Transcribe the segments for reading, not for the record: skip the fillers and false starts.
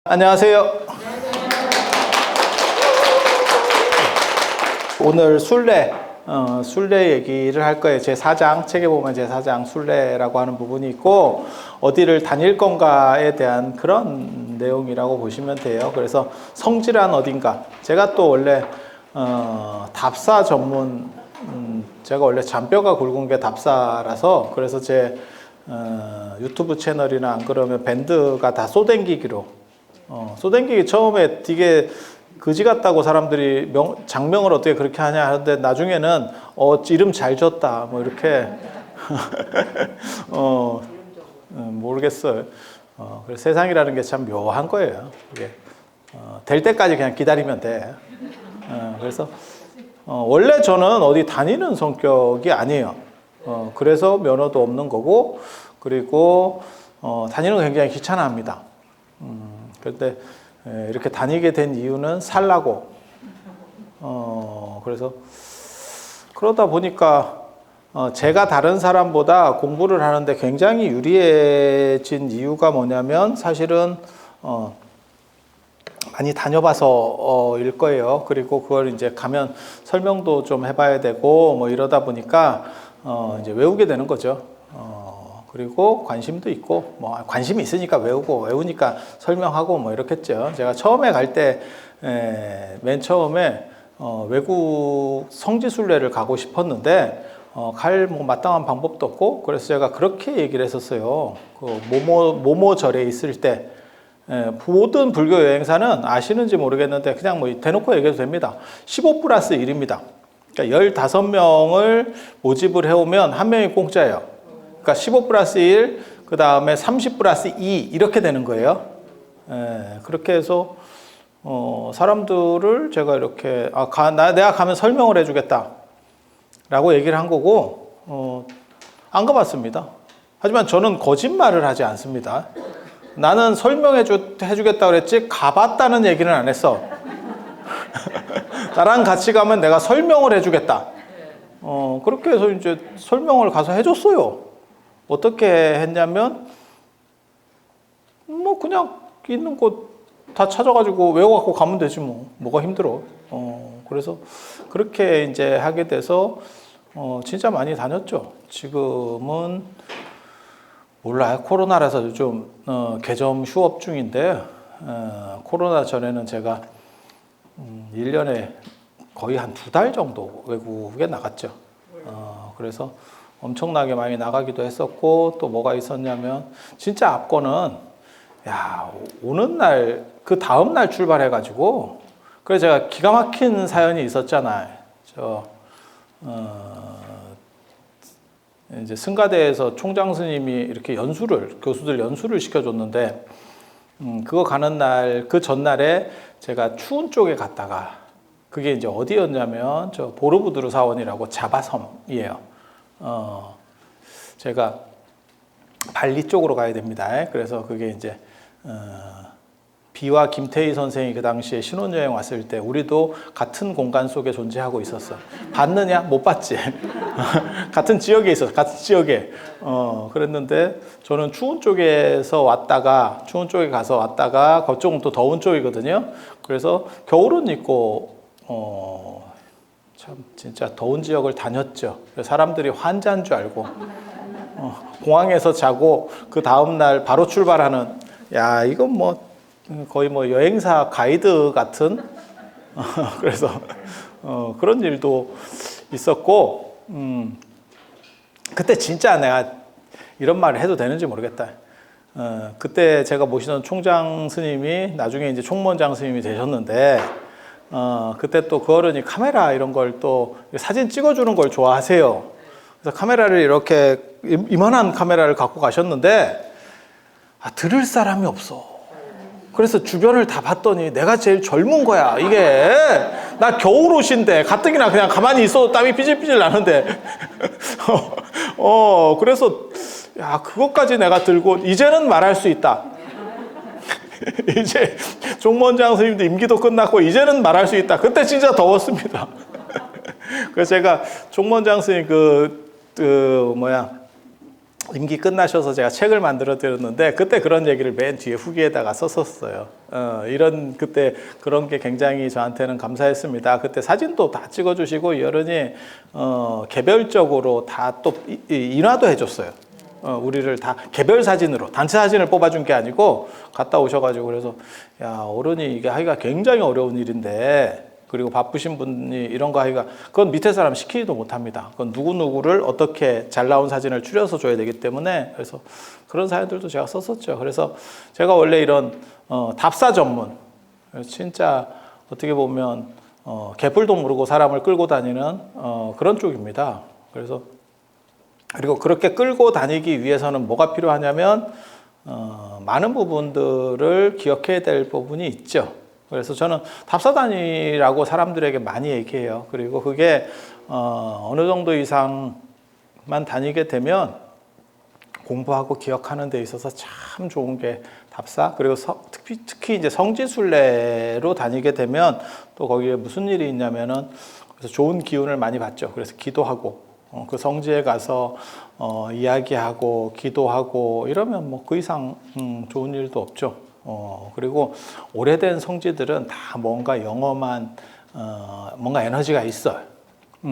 안녕하세요. 오늘 순례 얘기를 할 거예요. 제 4장, 책에 보면 제 4장 순례라고 하는 부분이 있고, 어디를 다닐 건가에 대한 그런 내용이라고 보시면 돼요. 그래서 성지란 어딘가. 제가 또 원래, 답사 전문, 제가 원래 잔뼈가 굵은 게 답사라서, 그래서 제, 유튜브 채널이나 안 그러면 밴드가 다 쏘댕기기로, 쏘댕기기 처음에 되게 그지 같다고 사람들이 장명을 어떻게 그렇게 하냐 하는데 나중에는 이름 잘 졌다 뭐 이렇게 모르겠어요. 그래서 세상이라는 게 참 묘한 거예요. 이게 될 때까지 그냥 기다리면 돼. 그래서 원래 저는 어디 다니는 성격이 아니에요. 그래서 면허도 없는 거고, 그리고 다니는 거 굉장히 귀찮아합니다. 그런데 이렇게 다니게 된 이유는 살라고. 그래서 그러다 보니까 제가 다른 사람보다 공부를 하는데 굉장히 유리해진 이유가 뭐냐면 사실은 많이 다녀봐서일 거예요. 그리고 그걸 이제 가면 설명도 좀 해봐야 되고 뭐 이러다 보니까 이제 외우게 되는 거죠. 그리고 관심도 있고, 뭐, 관심이 있으니까 외우니까 설명하고 뭐 이렇겠죠. 제가 처음에 갈 때, 맨 처음에, 외국 성지순례를 가고 싶었는데, 뭐 마땅한 방법도 없고, 그래서 제가 그렇게 얘기를 했었어요. 그 모모절에 있을 때, 모든 불교 여행사는 아시는지 모르겠는데, 그냥 뭐 대놓고 얘기해도 됩니다. 15+1입니다. 그러니까 15명을 모집을 해오면 한 명이 공짜예요. 그러니까 15+1, 그 다음에 30+2 이렇게 되는 거예요. 그렇게 해서 사람들을 제가 이렇게 내가 가면 설명을 해주겠다 라고 얘기를 한 거고 안 가봤습니다. 하지만 저는 거짓말을 하지 않습니다. 나는 해주겠다 그랬지 가봤다는 얘기는 안 했어. 나랑 같이 가면 내가 설명을 해주겠다. 그렇게 해서 이제 설명을 가서 해줬어요. 어떻게 했냐면, 뭐, 그냥 있는 곳 다 찾아가지고 외워갖고 가면 되지 뭐. 뭐가 힘들어. 그래서 그렇게 이제 하게 돼서, 진짜 많이 다녔죠. 지금은, 몰라요. 코로나라서 요즘, 개점 휴업 중인데, 코로나 전에는 제가, 1년에 거의 한 2달 정도 외국에 나갔죠. 그래서, 엄청나게 많이 나가기도 했었고, 또 뭐가 있었냐면, 진짜 앞거는, 오는 날, 그 다음날 출발해가지고, 그래서 제가 기가 막힌 사연이 있었잖아요. 이제 승가대에서 총장 스님이 이렇게 교수들 연수를 시켜줬는데, 그거 가는 날, 그 전날에 제가 추운 쪽에 갔다가, 그게 이제 어디였냐면, 보르부드르 사원이라고 자바섬이에요. 제가 발리 쪽으로 가야 됩니다. 그래서 그게 이제 비와 김태희 선생이 그 당시에 신혼여행 왔을 때 우리도 같은 공간 속에 존재하고 있었어. 봤느냐? 못 봤지. 같은 지역에 있었어. 같은 지역에. 그랬는데 저는 추운 쪽에 가서 왔다가 그쪽은 또 더운 쪽이거든요. 그래서 겨울은 입고 참 진짜 더운 지역을 다녔죠. 사람들이 환자인 줄 알고 공항에서 자고 그 다음날 바로 출발하는 이건 뭐 거의 뭐 여행사 가이드 같은 그래서 그런 일도 있었고 그때 진짜 내가 이런 말을 해도 되는지 모르겠다. 그때 제가 모시던 총장 스님이 나중에 이제 총무원장 스님이 되셨는데 그때 또 그 어른이 카메라 이런 걸 또 사진 찍어주는 걸 좋아하세요. 그래서 카메라를 이렇게 이만한 카메라를 갖고 가셨는데 들을 사람이 없어. 그래서 주변을 다 봤더니 내가 제일 젊은 거야. 이게 나 겨울옷인데 가뜩이나 그냥 가만히 있어도 땀이 삐질삐질 나는데 그래서 그것까지 내가 들고 이제는 말할 수 있다. 이제 총무원장 선생님도 임기도 끝났고 이제는 말할 수 있다. 그때 진짜 더웠습니다. 그래서 제가 총무원장 선생님 임기 끝나셔서 제가 책을 만들어 드렸는데 그때 그런 얘기를 맨 뒤에 후기에다가 썼었어요. 그때 그런 게 굉장히 저한테는 감사했습니다. 그때 사진도 다 찍어주시고 여론이 개별적으로 다 또 인화도 해줬어요. 우리를 다 개별 사진으로 단체 사진을 뽑아준 게 아니고 갔다 오셔가지고 그래서 야 어른이 이게 하기가 굉장히 어려운 일인데 그리고 바쁘신 분이 이런 거 하기가 그건 밑에 사람 시키지도 못합니다. 그건 누구누구를 어떻게 잘 나온 사진을 추려서 줘야 되기 때문에 그래서 그런 사연들도 제가 썼었죠. 그래서 제가 원래 이런 답사 전문 진짜 어떻게 보면 개뿔도 모르고 사람을 끌고 다니는 그런 쪽입니다. 그리고 그렇게 끌고 다니기 위해서는 뭐가 필요하냐면 많은 부분들을 기억해야 될 부분이 있죠. 그래서 저는 답사단이라고 사람들에게 많이 얘기해요. 그리고 그게 어느 정도 이상만 다니게 되면 공부하고 기억하는 데 있어서 참 좋은 게 답사. 그리고 특히 이제 성지순례로 다니게 되면 또 거기에 무슨 일이 있냐면은 그래서 좋은 기운을 많이 받죠. 그래서 기도하고 그 성지에 가서 이야기하고 기도하고 이러면 뭐 그 이상 좋은 일도 없죠. 그리고 오래된 성지들은 다 뭔가 영험한 뭔가 에너지가 있어요.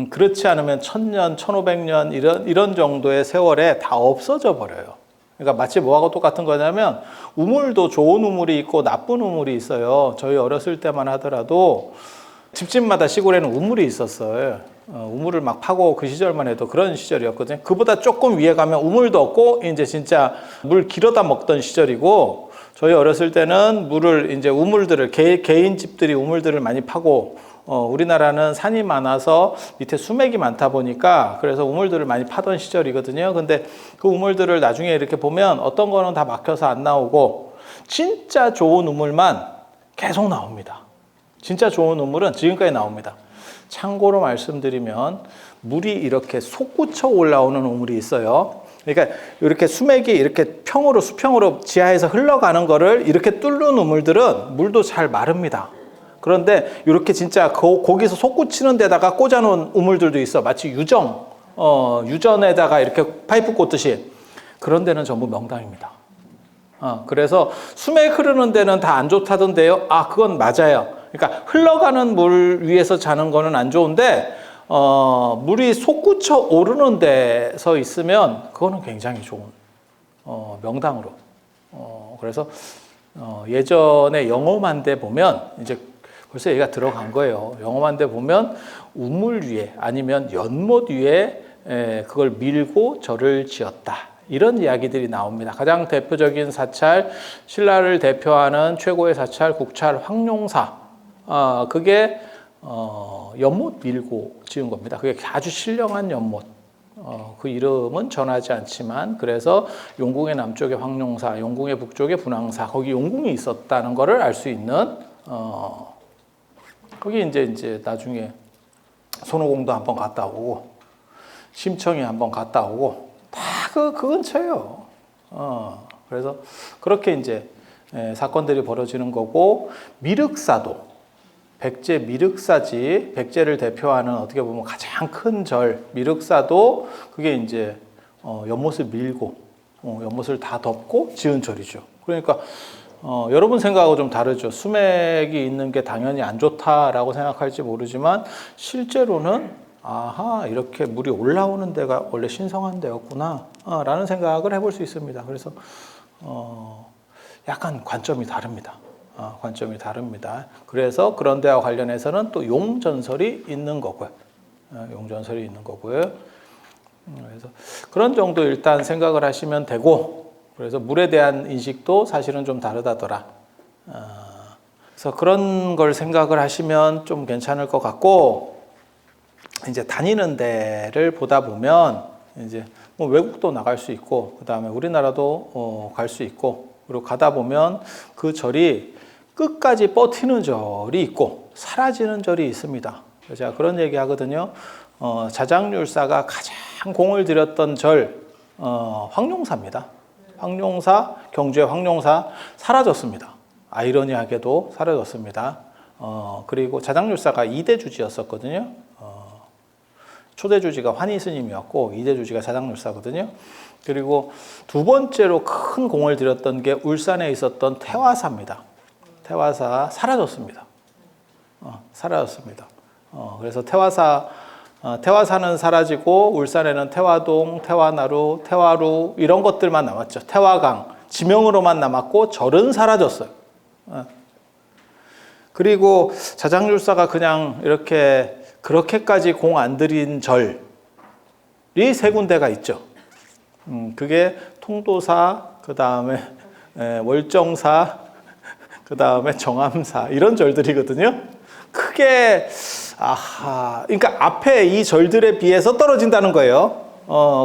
그렇지 않으면 1000년, 1500년 이런 정도의 세월에 다 없어져 버려요. 그러니까 마치 뭐하고 똑같은 거냐면 우물도 좋은 우물이 있고 나쁜 우물이 있어요. 저희 어렸을 때만 하더라도 집집마다 시골에는 우물이 있었어요. 우물을 막 파고 그 시절만 해도 그런 시절이었거든요. 그보다 조금 위에 가면 우물도 없고 이제 진짜 물 길어다 먹던 시절이고 저희 어렸을 때는 이제 우물들을 개인 집들이 우물들을 많이 파고 우리나라는 산이 많아서 밑에 수맥이 많다 보니까 그래서 우물들을 많이 파던 시절이거든요. 근데 그 우물들을 나중에 이렇게 보면 어떤 거는 다 막혀서 안 나오고 진짜 좋은 우물만 계속 나옵니다. 진짜 좋은 우물은 지금까지 나옵니다. 참고로 말씀드리면 물이 이렇게 솟구쳐 올라오는 우물이 있어요. 그러니까 이렇게 수맥이 이렇게 수평으로 지하에서 흘러가는 거를 이렇게 뚫는 우물들은 물도 잘 마릅니다. 그런데 이렇게 진짜 거기서 솟구치는 데다가 꽂아놓은 우물들도 있어. 마치 유전에다가 이렇게 파이프 꽂듯이. 그런 데는 전부 명당입니다. 그래서 수맥 흐르는 데는 다 안 좋다던데요. 그건 맞아요. 그러니까 흘러가는 물 위에서 자는 거는 안 좋은데 물이 솟구쳐 오르는 데서 있으면 그거는 굉장히 좋은 명당으로. 그래서 예전에 영험한 데 보면 이제 벌써 얘기가 들어간 거예요. 영험한 데 보면 우물 위에 아니면 연못 위에 그걸 밀고 절을 지었다. 이런 이야기들이 나옵니다. 가장 대표적인 사찰, 신라를 대표하는 최고의 사찰 국찰 황룡사. 그게 연못 밀고 지은 겁니다. 그게 아주 신령한 연못. 그 이름은 전하지 않지만 그래서 용궁의 남쪽에 황룡사, 용궁의 북쪽에 분황사, 거기 용궁이 있었다는 것을 알 수 있는 거기 이제 나중에 손오공도 한번 갔다 오고 심청이 한번 갔다 오고 다 그 근처예요. 그래서 그렇게 이제 사건들이 벌어지는 거고 미륵사도 백제 미륵사지 백제를 대표하는 어떻게 보면 가장 큰 절 미륵사도 그게 이제 연못을 밀고 연못을 다 덮고 지은 절이죠. 그러니까 여러분 생각하고 좀 다르죠. 수맥이 있는 게 당연히 안 좋다라고 생각할지 모르지만 실제로는 이렇게 물이 올라오는 데가 원래 신성한 데였구나 라는 생각을 해볼 수 있습니다. 그래서 약간 관점이 다릅니다. 관점이 다릅니다. 그래서 그런 데와 관련해서는 또 용전설이 있는 거고요. 용전설이 있는 거고요. 그래서 그런 정도 일단 생각을 하시면 되고, 그래서 물에 대한 인식도 사실은 좀 다르다더라. 그래서 그런 걸 생각을 하시면 좀 괜찮을 것 같고, 이제 다니는 데를 보다 보면 이제 뭐 외국도 나갈 수 있고, 그 다음에 우리나라도 갈 수 있고, 그리고 가다 보면 그 절이 끝까지 버티는 절이 있고 사라지는 절이 있습니다. 제가 그런 얘기 하거든요. 자장률사가 가장 공을 들였던 절 황룡사입니다. 황룡사, 경주의 황룡사 사라졌습니다. 아이러니하게도 사라졌습니다. 그리고 자장률사가 2대 주지였었거든요. 초대 주지가 환희 스님이었고 2대 주지가 자장률사거든요. 그리고 두 번째로 큰 공을 들였던 게 울산에 있었던 태화사입니다. 태화사 사라졌습니다. 사라졌습니다. 그래서 태화사는 사라지고 울산에는 태화동, 태화나루, 태화루 이런 것들만 남았죠. 태화강 지명으로만 남았고 절은 사라졌어요. 그리고 자장률사가 그냥 이렇게 그렇게까지 공 안 들인 절이 세 군데가 있죠. 그게 통도사, 그 다음에 월정사, 그 다음에 정암사 이런 절들이거든요. 크게 그러니까 앞에 이 절들에 비해서 떨어진다는 거예요.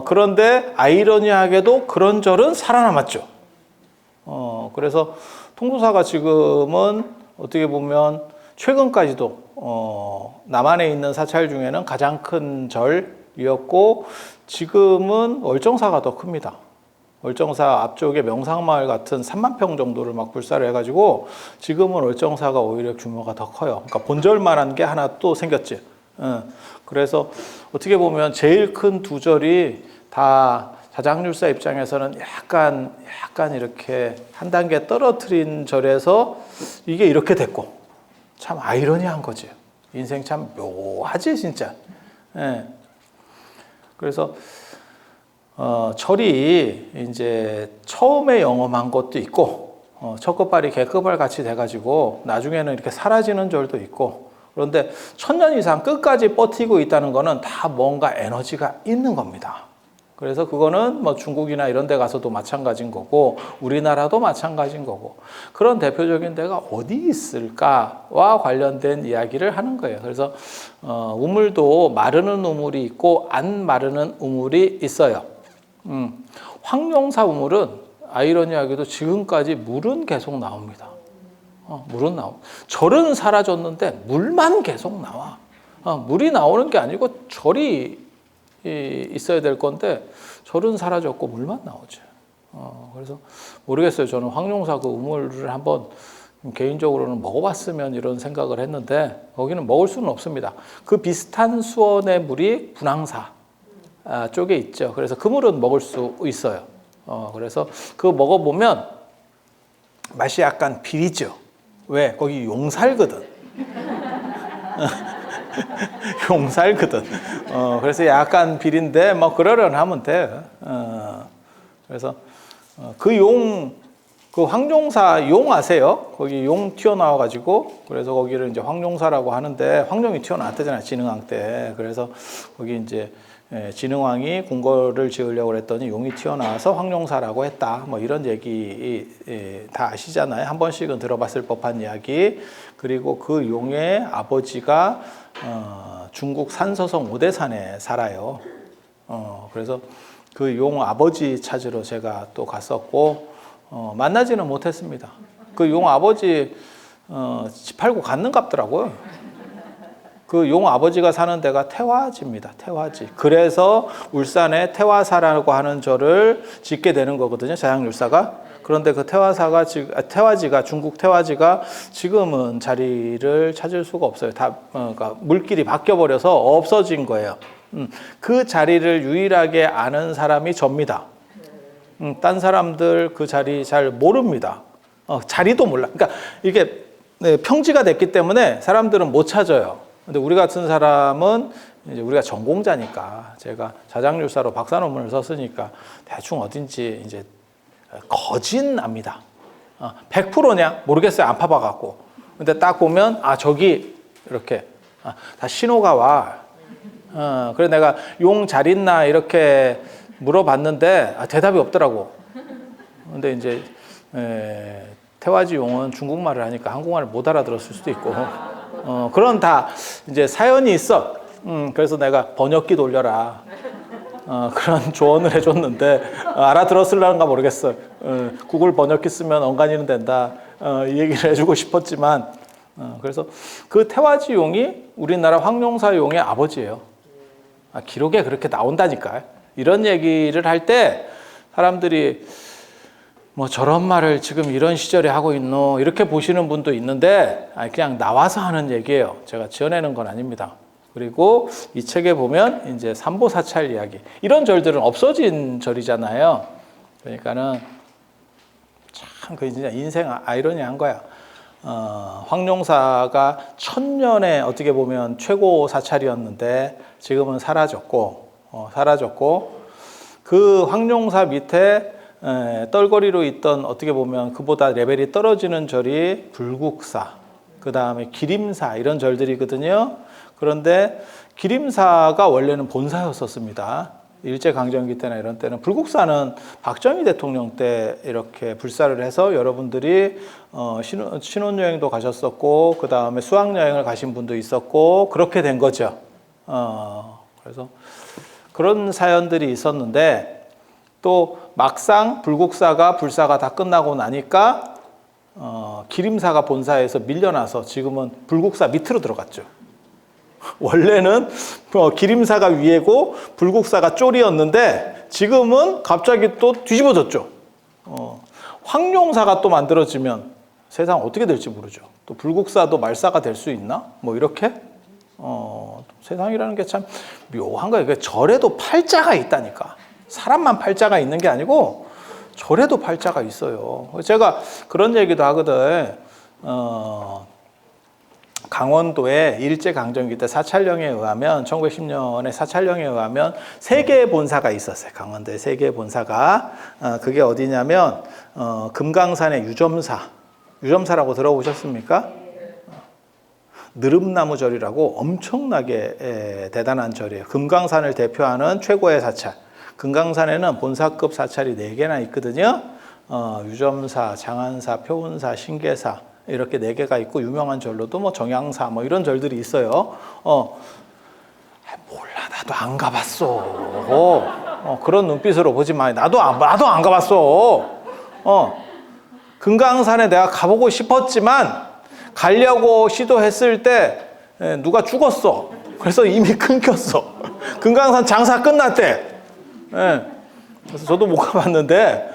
그런데 아이러니하게도 그런 절은 살아남았죠. 그래서 통도사가 지금은 어떻게 보면 최근까지도 남한에 있는 사찰 중에는 가장 큰 절이었고 지금은 월정사가 더 큽니다. 월정사 앞쪽에 명상마을 같은 3만 평 정도를 막 불사를 해가지고 지금은 월정사가 오히려 규모가 더 커요. 그러니까 본절만한 게 하나 또 생겼지. 그래서 어떻게 보면 제일 큰 두 절이 다 자장률사 입장에서는 약간 이렇게 한 단계 떨어뜨린 절에서 이게 이렇게 됐고 참 아이러니한 거지. 인생 참 묘하지 진짜. 그래서 절이 이제 처음에 영험한 것도 있고 첫 끝발이 개끝발 같이 돼가지고 나중에는 이렇게 사라지는 절도 있고 그런데 1000년 이상 끝까지 버티고 있다는 거는 다 뭔가 에너지가 있는 겁니다. 그래서 그거는 뭐 중국이나 이런 데 가서도 마찬가지인 거고 우리나라도 마찬가지인 거고 그런 대표적인 데가 어디 있을까와 관련된 이야기를 하는 거예요. 그래서 우물도 마르는 우물이 있고 안 마르는 우물이 있어요. 황룡사 우물은 아이러니하게도 지금까지 물은 계속 나옵니다. 물은 절은 사라졌는데 물만 계속 나와. 물이 나오는 게 아니고 절이 있어야 될 건데 절은 사라졌고 물만 나오죠. 그래서 모르겠어요. 저는 황룡사 그 우물을 한번 개인적으로는 먹어봤으면 이런 생각을 했는데 거기는 먹을 수는 없습니다. 그 비슷한 수원의 물이 분황사 쪽에 있죠. 그래서 그 물은 먹을 수 있어요. 그래서 그거 먹어보면 맛이 약간 비리죠. 왜? 거기 용살거든. 용살거든. 그래서 약간 비린데 뭐 그러려하면 돼. 그래서 그 황룡사 용 아세요? 거기 용 튀어나와가지고 그래서 거기를 이제 황룡사라고 하는데 황룡이 튀어나왔다잖아요. 진흥왕 때. 그래서 거기 이제 진흥왕이 궁궐을 지으려고 했더니 용이 튀어나와서 황룡사라고 했다. 뭐 이런 얘기 다 아시잖아요. 한 번씩은 들어봤을 법한 이야기. 그리고 그 용의 아버지가 중국 산서성 오대산에 살아요. 그래서 그 용 아버지 찾으러 제가 또 갔었고 만나지는 못했습니다. 그 용 아버지 집 팔고 갔는 갑더라고요. 그 용 아버지가 사는 데가 태화지입니다. 태화지. 그래서 울산에 태화사라고 하는 절을 짓게 되는 거거든요. 자장률사가. 그런데 그 태화지가 중국 태화지가 지금은 자리를 찾을 수가 없어요. 다 그러니까 물길이 바뀌어 버려서 없어진 거예요. 그 자리를 유일하게 아는 사람이 접니다. 딴 사람들 그 자리 잘 모릅니다. 자리도 몰라. 그러니까 이게 평지가 됐기 때문에 사람들은 못 찾아요. 근데 우리 같은 사람은 이제 우리가 전공자니까 제가 자장률사로 박사 논문을 썼으니까 대충 어딘지 이제 거진압니다. 100%냐? 모르겠어요. 안 파봐갖고. 근데 딱 보면 저기 이렇게 다 신호가 와. 그래서 내가 용 잘 있나 이렇게 물어봤는데 대답이 없더라고. 근데 이제 태화지 용은 중국말을 하니까 한국말을 못 알아들었을 수도 있고 그런 다 이제 사연이 있어. 그래서 내가 번역기 돌려라. 그런 조언을 해줬는데 알아들었을란가 모르겠어. 구글 번역기 쓰면 엉간이는 된다. 이 얘기를 해주고 싶었지만 그래서 그 태화지 용이 우리나라 황룡사 용의 아버지예요. 기록에 그렇게 나온다니까. 이런 얘기를 할 때 사람들이 뭐 저런 말을 지금 이런 시절에 하고 있노 이렇게 보시는 분도 있는데 그냥 나와서 하는 얘기예요. 제가 지어내는 건 아닙니다. 그리고 이 책에 보면 이제 삼보사찰 이야기. 이런 절들은 없어진 절이잖아요. 그러니까는 참 그 진짜 인생 아이러니한 거야. 황룡사가 천년에 어떻게 보면 최고 사찰이었는데 지금은 사라졌고 그 황룡사 밑에 떨거리로 있던 어떻게 보면 그보다 레벨이 떨어지는 절이 불국사, 그 다음에 기림사 이런 절들이거든요. 그런데 기림사가 원래는 본사였었습니다. 일제강점기 때나 이런 때는. 불국사는 박정희 대통령 때 이렇게 불사를 해서 여러분들이 신혼여행도 가셨었고 그 다음에 수학여행을 가신 분도 있었고 그렇게 된 거죠. 그래서 그런 사연들이 있었는데 또 막상 불국사가 불사가 다 끝나고 나니까 기림사가 본사에서 밀려나서 지금은 불국사 밑으로 들어갔죠. 원래는 기림사가 위에고 불국사가 쫄이었는데 지금은 갑자기 또 뒤집어졌죠. 황룡사가 또 만들어지면 세상 어떻게 될지 모르죠. 또 불국사도 말사가 될 수 있나? 뭐 이렇게 세상이라는 게 참 묘한 거예요. 절에도 팔자가 있다니까. 사람만 팔자가 있는 게 아니고 절에도 팔자가 있어요. 제가 그런 얘기도 하거든. 강원도에 일제강점기 때 사찰령에 의하면 1910년에 사찰령에 의하면 세 개의 본사가 있었어요. 강원도에 세 개의 본사가. 그게 어디냐면 금강산의 유점사라고 들어보셨습니까? 느릅나무절이라고 엄청나게 대단한 절이에요. 금강산을 대표하는 최고의 사찰. 금강산에는 본사급 사찰이 4개나 있거든요. 유점사, 장안사, 표운사, 신계사 이렇게 4개가 있고 유명한 절로도 뭐 정양사 뭐 이런 절들이 있어요. 몰라, 나도 안 가봤어. 그런 눈빛으로 보지 마. 나도 안 가봤어. 금강산에 내가 가보고 싶었지만 가려고 시도했을 때 누가 죽었어. 그래서 이미 끊겼어. 금강산 장사 끝났대. 그래서 저도 못 가봤는데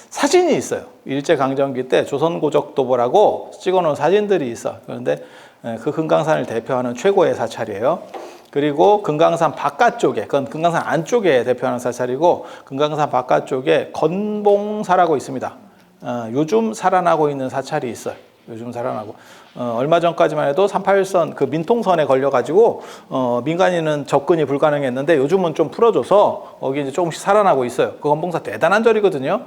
사진이 있어요. 일제강점기 때 조선고적도보라고 찍어놓은 사진들이 있어. 그런데 그 금강산을 대표하는 최고의 사찰이에요. 그리고 금강산 바깥쪽에, 그건 금강산 안쪽에 대표하는 사찰이고 금강산 바깥쪽에 건봉사라고 있습니다. 요즘 살아나고 있는 사찰이 있어요. 요즘 살아나고 얼마 전까지만 해도 38선 그 민통선에 걸려가지고 민간인은 접근이 불가능했는데 요즘은 좀 풀어줘서 거기 이제 조금씩 살아나고 있어요. 그 건봉사 대단한 절이거든요.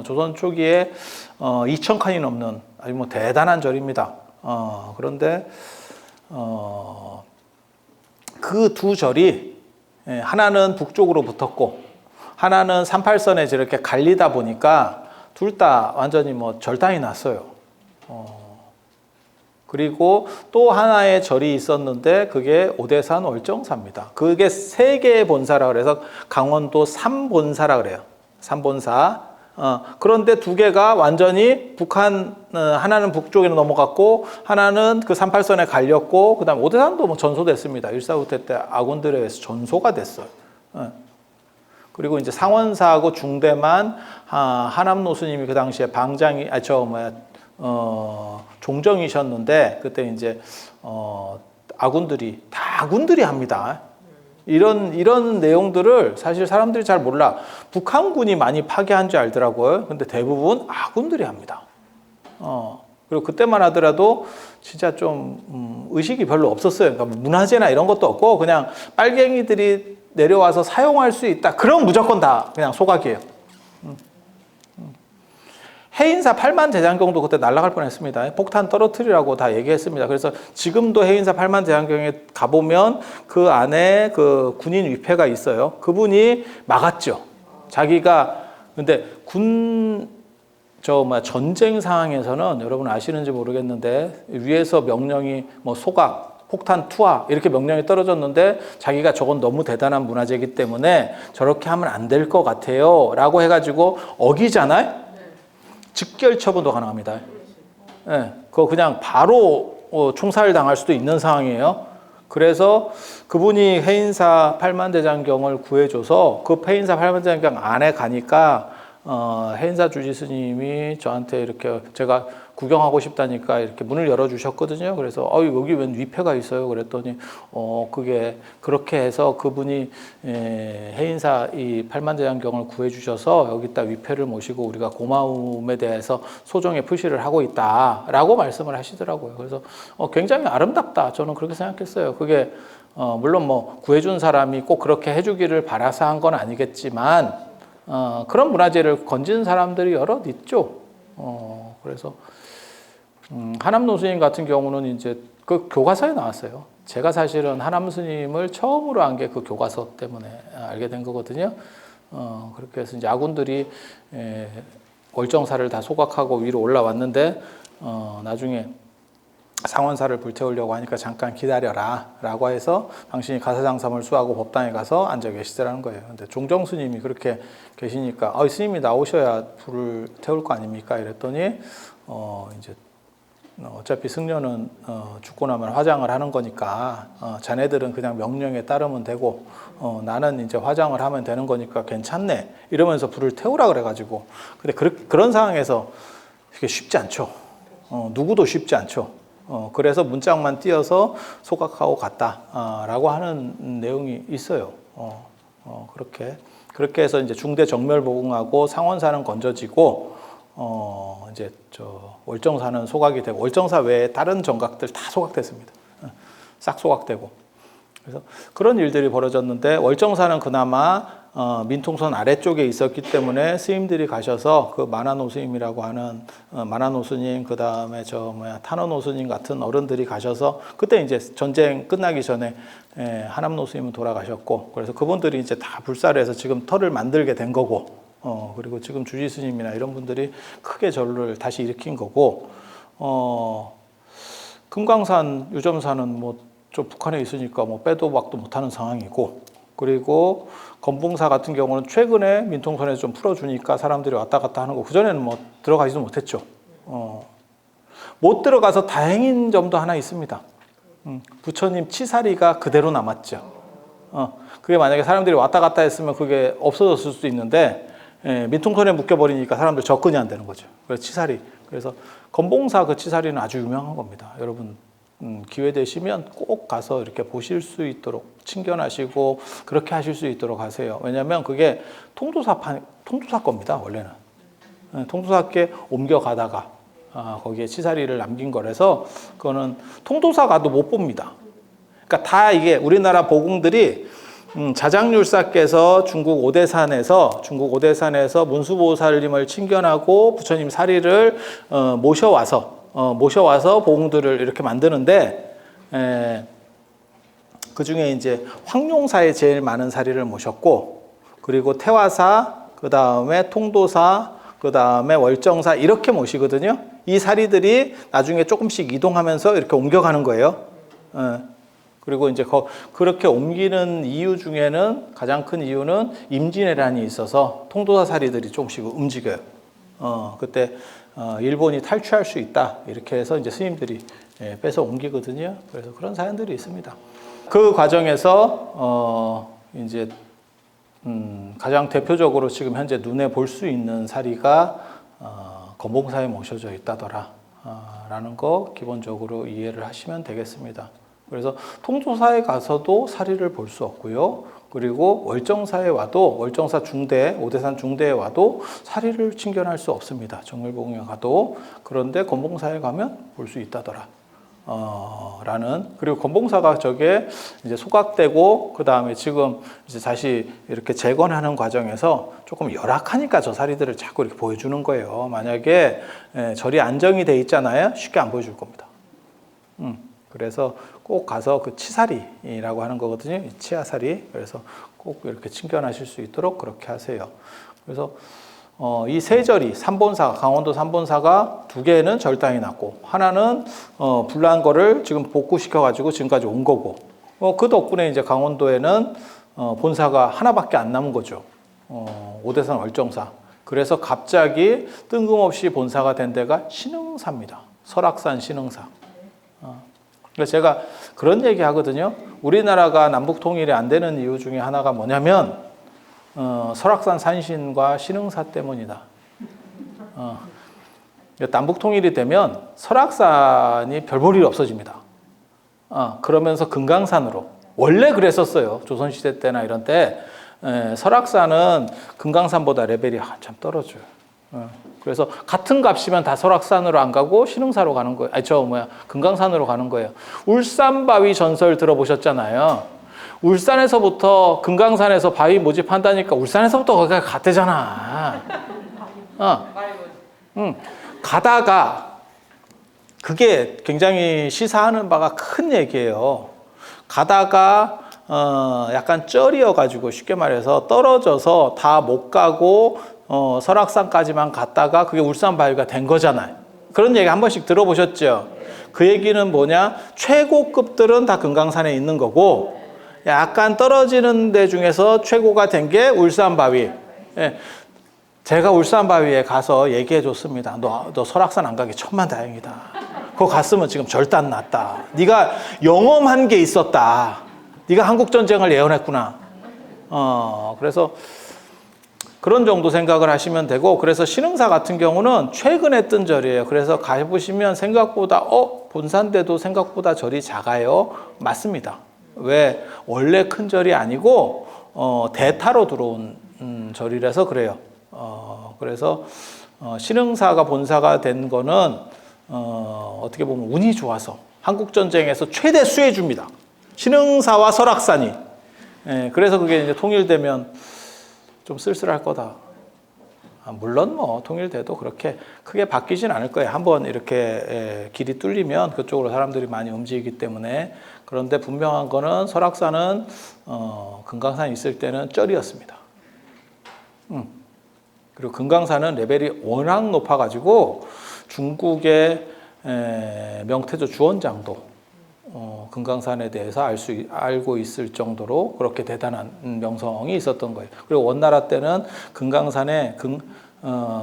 조선 초기에 2,000칸이 넘는 아주 뭐 대단한 절입니다. 그런데 그 두 절이 하나는 북쪽으로 붙었고 하나는 38선에 이렇게 갈리다 보니까 둘 다 완전히 뭐 절단이 났어요. 그리고 또 하나의 절이 있었는데 그게 오대산 월정사입니다. 그게 3개의 본사라 그래서 강원도 삼본사라 그래요. 삼본사. 그런데 2개가 완전히 북한 하나는 북쪽으로 넘어갔고 하나는 그 38선에 갈렸고 그다음 오대산도 뭐 전소됐습니다. 일사후퇴 때 아군들에 의해서 전소가 됐어요. 그리고 이제 상원사하고 중대만 하남노 스님이 그 당시에 방장이 종정이셨는데 그때 이제 아군들이 다 아군들이 합니다. 이런 내용들을 사실 사람들이 잘 몰라. 북한군이 많이 파괴한 줄 알더라고요. 근데 대부분 아군들이 합니다. 그리고 그때만 하더라도 진짜 좀 의식이 별로 없었어요. 그러니까 문화재나 이런 것도 없고 그냥 빨갱이들이 내려와서 사용할 수 있다. 그럼 무조건 다 그냥 소각이에요. 해인사 8만 대장경도 그때 날아갈 뻔했습니다. 폭탄 떨어뜨리라고 다 얘기했습니다. 그래서 지금도 해인사 8만 대장경에 가보면 그 안에 그 군인 위패가 있어요. 그분이 막았죠. 자기가 근데 전쟁 상황에서는 여러분 아시는지 모르겠는데 위에서 명령이 뭐 소각, 폭탄 투하 이렇게 명령이 떨어졌는데 자기가 저건 너무 대단한 문화재이기 때문에 저렇게 하면 안 될 것 같아요. 라고 해가지고 어기잖아요. 직결 처분도 가능합니다. 그거 그냥 바로 총살 당할 수도 있는 상황이에요. 그래서 그분이 해인사 8만 대장경을 구해줘서 그 해인사 8만 대장경 안에 가니까 해인사 주지 스님이 저한테 이렇게 제가 구경하고 싶다니까 이렇게 문을 열어주셨거든요. 그래서 여기 웬 위패가 있어요. 그랬더니 그게 그렇게 해서 그분이 해인사 이 팔만대장경을 구해주셔서 여기다 위패를 모시고 우리가 고마움에 대해서 소정의 표시를 하고 있다라고 말씀을 하시더라고요. 그래서 굉장히 아름답다. 저는 그렇게 생각했어요. 그게 물론 뭐 구해준 사람이 꼭 그렇게 해주기를 바라서 한 건 아니겠지만 그런 문화재를 건진 사람들이 여럿 있죠. 그래서 하남 스님 같은 경우는 이제 그 교과서에 나왔어요. 제가 사실은 하남 스님을 처음으로 안 게 그 교과서 때문에 알게 된 거거든요. 그렇게 해서 이제 아군들이 월정사를 다 소각하고 위로 올라왔는데 나중에 상원사를 불태우려고 하니까 잠깐 기다려라 라고 해서 당신이 가사장삼을 수하고 법당에 가서 앉아 계시더라는 거예요. 근데 종정 스님이 그렇게 계시니까 스님이 나오셔야 불을 태울 거 아닙니까? 이랬더니 이제 어차피 승려는 죽고 나면 화장을 하는 거니까 자네들은 그냥 명령에 따르면 되고 나는 이제 화장을 하면 되는 거니까 괜찮네 이러면서 불을 태우라 그래가지고 근데 그런 상황에서 이게 쉽지 않죠. 누구도 쉽지 않죠. 그래서 문짝만 띄어서 소각하고 갔다라고 하는 내용이 있어요. 그렇게 해서 이제 중대 정멸보궁하고 상원사는 건져지고 이제 월정사는 소각이 되고 월정사 외에 다른 정각들 다 소각됐습니다. 싹 소각되고 그래서 그런 일들이 벌어졌는데 월정사는 그나마 민통선 아래쪽에 있었기 때문에 스님들이 가셔서 그 만화노 스님이라고 하는 만화노 스님 그 다음에 탄원노 스님 같은 어른들이 가셔서 그때 이제 전쟁 끝나기 전에 하남노 스님은 돌아가셨고 그래서 그분들이 이제 다 불사를 해서 지금 터를 만들게 된 거고 그리고 지금 주지 스님이나 이런 분들이 크게 절을 다시 일으킨 거고 금강산 유점산은 뭐 좀 북한에 있으니까 뭐 빼도 박도 못하는 상황이고 그리고 건봉사 같은 경우는 최근에 민통선에서 좀 풀어주니까 사람들이 왔다 갔다 하는 거 그전에는 뭐 들어가지도 못했죠. 못 들어가서 다행인 점도 하나 있습니다. 부처님 치사리가 그대로 남았죠. 그게 만약에 사람들이 왔다 갔다 했으면 그게 없어졌을 수도 있는데 민통선에 묶여버리니까 사람들 접근이 안 되는 거죠. 그래서 치사리. 그래서 건봉사 그 치사리는 아주 유명한 겁니다. 여러분 기회 되시면 꼭 가서 이렇게 보실 수 있도록 친견하시고 그렇게 하실 수 있도록 하세요. 왜냐하면 그게 통도사 겁니다. 원래는 통도사께 옮겨가다가 거기에 치사리를 남긴 거라서 그거는 통도사 가도 못 봅니다. 그러니까 다 이게 우리나라 보궁들이 자장율사께서 중국 오대산에서 문수보살님을 친견하고 부처님 사리를 모셔와서 보궁들을 이렇게 만드는데 그 중에 이제 황룡사에 제일 많은 사리를 모셨고 그리고 태화사 그 다음에 통도사 그 다음에 월정사 이렇게 모시거든요. 이 사리들이 나중에 조금씩 이동하면서 이렇게 옮겨가는 거예요. 그리고 이제 그렇게 옮기는 이유 중에는 가장 큰 이유는 임진왜란이 있어서 통도사 사리들이 조금씩 움직여요. 그때 일본이 탈취할 수 있다 이렇게 해서 이제 스님들이 뺏어 옮기거든요. 그래서 그런 사연들이 있습니다. 그 과정에서 이제 가장 대표적으로 지금 현재 눈에 볼 수 있는 사리가 건봉사에 모셔져 있다더라 라는 거 기본적으로 이해를 하시면 되겠습니다. 그래서 통도사에 가서도 사리를 볼 수 없고요. 그리고 월정사에 와도 월정사 중대, 오대산 중대에 와도 사리를 친견할 수 없습니다. 정밀보궁에 가도. 그런데 건봉사에 가면 볼 수 있다더라. 그리고 건봉사가 저게 이제 소각되고 그 다음에 지금 이제 다시 이렇게 재건하는 과정에서 조금 열악하니까 저 사리들을 자꾸 이렇게 보여주는 거예요. 만약에 절이 안정이 돼 있잖아요. 쉽게 안 보여줄 겁니다. 그래서 꼭 가서 그 치사리라고 하는 거거든요. 치아사리. 그래서 꼭 이렇게 친견하실 수 있도록 그렇게 하세요. 그래서 이 세 절이 강원도 삼본사가 두 개는 절당이 났고 하나는 불난 거를 지금 복구시켜가지고 지금까지 온 거고 그 덕분에 이제 강원도에는 본사가 하나밖에 안 남은 거죠. 오대산 월정사. 그래서 갑자기 뜬금없이 본사가 된 데가 신흥사입니다. 설악산 신흥사. 그래서 제가 그런 얘기 하거든요. 우리나라가 남북 통일이 안 되는 이유 중에 하나가 뭐냐면 설악산 산신과 신흥사 때문이다. 남북 통일이 되면 설악산이 별 볼 일 없어집니다. 그러면서 금강산으로 원래 그랬었어요. 조선시대 때나 이런 때 설악산은 금강산보다 레벨이 한참 떨어져요. 그래서 같은 값이면 다 설악산으로 안 가고 신흥사로 가는 거예요. 금강산으로 가는 거예요. 울산바위 전설 들어보셨잖아요. 울산에서부터 금강산에서 바위 모집한다니까 울산에서부터 거기가 같대잖아. 가다가 그게 굉장히 시사하는 바가 큰 얘기예요. 가다가 약간 쩔이어가지고 쉽게 말해서 떨어져서 다 못 가고 설악산까지만 갔다가 그게 울산바위가 된 거잖아요. 그런 얘기 한 번씩 들어보셨죠? 그 얘기는 뭐냐? 최고급들은 다 금강산에 있는 거고 약간 떨어지는 데 중에서 최고가 된 게 울산바위. 제가 울산바위에 가서 얘기해 줬습니다. 너 설악산 안 가기 천만다행이다. 그거 갔으면 지금 절대 안 났다. 네가 영험한 게 있었다. 네가 한국전쟁을 예언했구나. 그래서 그런 정도 생각을 하시면 되고, 그래서 신흥사 같은 경우는 최근에 뜬 절이에요. 그래서 가보시면 생각보다 본산대도 생각보다 절이 작아요. 맞습니다. 왜? 원래 큰 절이 아니고 대타로 들어온 절이라서 그래요. 그래서 신흥사가 본사가 된 거는 어떻게 보면 운이 좋아서 한국전쟁에서 최대 수혜주입니다. 신흥사와 설악산이. 그래서 그게 이제 통일되면 좀 쓸쓸할 거다. 물론 뭐 통일돼도 그렇게 크게 바뀌진 않을 거예요. 한번 이렇게 길이 뚫리면 그쪽으로 사람들이 많이 움직이기 때문에. 그런데 분명한 거는 설악산은 금강산 있을 때는 쩔이었습니다. 그리고 금강산은 레벨이 워낙 높아가지고 중국의 명태조 주원장도 금강산에 대해서 알고 있을 정도로 그렇게 대단한 명성이 있었던 거예요. 그리고 원나라 때는 금강산에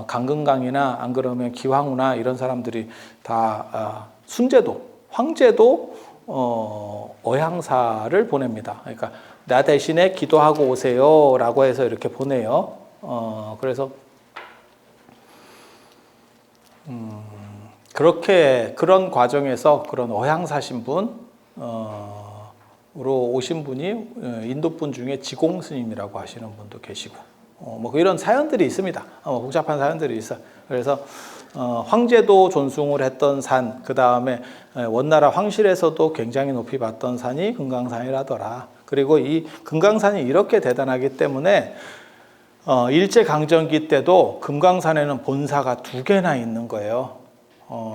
강근강이나 안 그러면 기황후나 이런 사람들이 다 순제도, 황제도 어향사를 보냅니다. 그러니까 나 대신에 기도하고 오세요라고 해서 이렇게 보내요. 그래서 그런 과정에서 그런 어향사 신분 으로 오신 분이 인도 분 중에 지공 스님이라고 하시는 분도 계시고 뭐 이런 사연들이 있습니다. 복잡한 사연들이 있어. 그래서 황제도 존숭을 했던 산, 그 다음에 원나라 황실에서도 굉장히 높이 봤던 산이 금강산이라더라. 그리고 이 금강산이 이렇게 대단하기 때문에 일제강점기 때도 금강산에는 본사가 2개나 있는 거예요.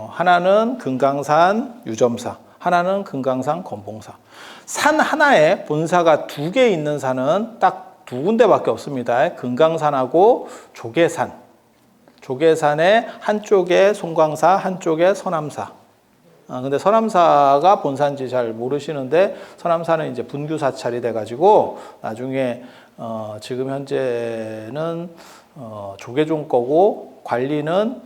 하나는 금강산 유점사, 하나는 금강산 건봉사. 산 하나에 본사가 2개 있는 산은 딱 2군데밖에 없습니다. 금강산하고 조계산. 조계산의 한쪽에 송광사, 한쪽에 서남사. 근데 서남사가 본산지 잘 모르시는데 서남사는 이제 분규 사찰이 돼가지고 나중에 지금 현재는 조계종 거고 관리는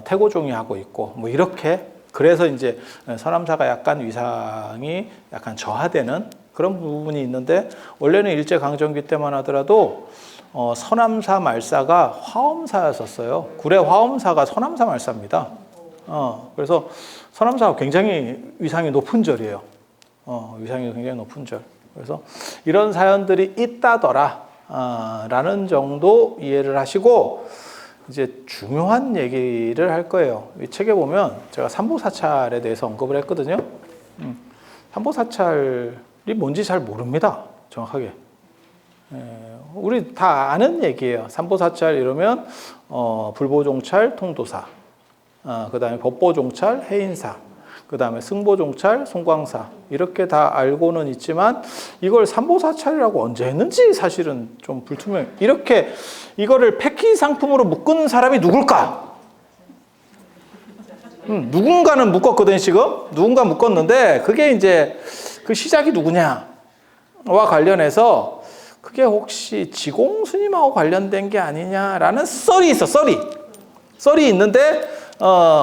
태고종이 하고 있고 뭐 이렇게. 그래서 이제 서남사가 약간 위상이 약간 저하되는 그런 부분이 있는데, 원래는 일제강점기 때만 하더라도 서남사 말사가 화엄사였었어요. 구례 화엄사가 서남사 말사입니다. 그래서 서남사가 굉장히 위상이 높은 절이에요. 위상이 굉장히 높은 절. 그래서 이런 사연들이 있다더라 라는 정도 이해를 하시고, 이제 중요한 얘기를 할 거예요. 이 책에 보면 제가 삼보사찰에 대해서 언급을 했거든요. 삼보사찰이 뭔지 잘 모릅니다. 정확하게. 우리 다 아는 얘기예요. 삼보사찰 이러면 불보종찰, 통도사, 그 다음에 법보종찰, 해인사, 그 다음에 승보종찰, 송광사, 이렇게 다 알고는 있지만 이걸 삼보사찰이라고 언제 했는지 사실은 좀 불투명. 이렇게 이거를 패키지 상품으로 묶은 사람이 누굴까? 누군가는 묶었거든 지금. 누군가 묶었는데 그게 이제 그 시작이 누구냐와 관련해서 그게 혹시 지공 스님하고 관련된 게 아니냐라는 썰이 있어. 썰이 있는데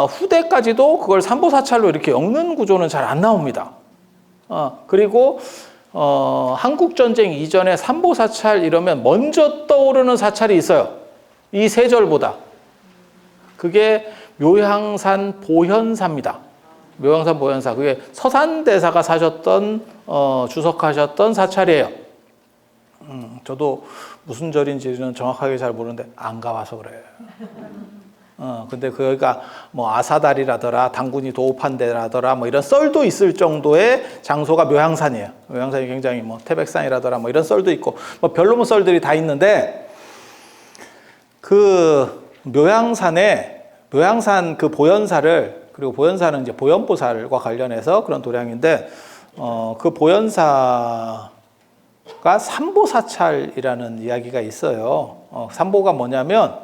후대까지도 그걸 삼보사찰로 이렇게 엮는 구조는 잘 안 나옵니다. 그리고 한국전쟁 이전에 삼보사찰 이러면 먼저 떠오르는 사찰이 있어요. 이 세 절보다. 그게 묘향산 보현사입니다. 묘향산 보현사. 그게 서산대사가 사셨던 주석하셨던 사찰이에요. 저도 무슨 절인지는 정확하게 잘 모르는데 안 가봐서 그래요. 근데 거기가 뭐 아사달이라더라, 당군이 도읍한 데라더라, 뭐 이런 썰도 있을 정도의 장소가 묘향산이에요. 묘향산이 굉장히 뭐 태백산이라더라, 뭐 이런 썰도 있고, 뭐 별로문 썰들이 다 있는데, 그 묘향산 그 보현사를, 그리고 보현사는 이제 보현보살과 관련해서 그런 도량인데, 그 보현사가 삼보사찰이라는 이야기가 있어요. 삼보가 뭐냐면,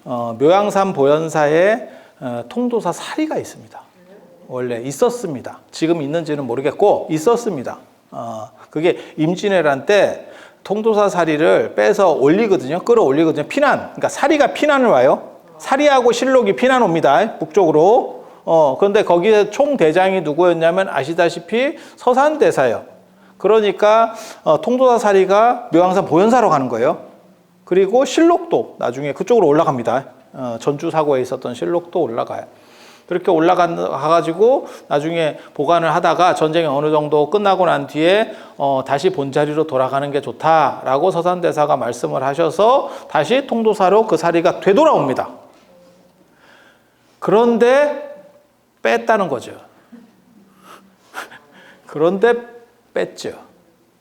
묘향산 보현사에 통도사 사리가 있습니다. 원래 있었습니다. 지금 있는지는 모르겠고 있었습니다. 그게 임진왜란 때 통도사 사리를 빼서 올리거든요. 끌어올리거든요. 피난. 그러니까 사리가 피난을 와요. 사리하고 실록이 피난 옵니다. 북쪽으로. 그런데 거기에 총대장이 누구였냐면 아시다시피 서산대사예요. 그러니까 통도사 사리가 묘향산 보현사로 가는 거예요. 그리고 실록도 나중에 그쪽으로 올라갑니다. 전주 사고에 있었던 실록도 올라가요. 그렇게 올라가가지고 나중에 보관을 하다가 전쟁이 어느 정도 끝나고 난 뒤에 다시 본자리로 돌아가는 게 좋다라고 서산대사가 말씀을 하셔서 다시 통도사로 그 사리가 되돌아옵니다. 그런데 뺐다는 거죠. 그런데 뺐죠.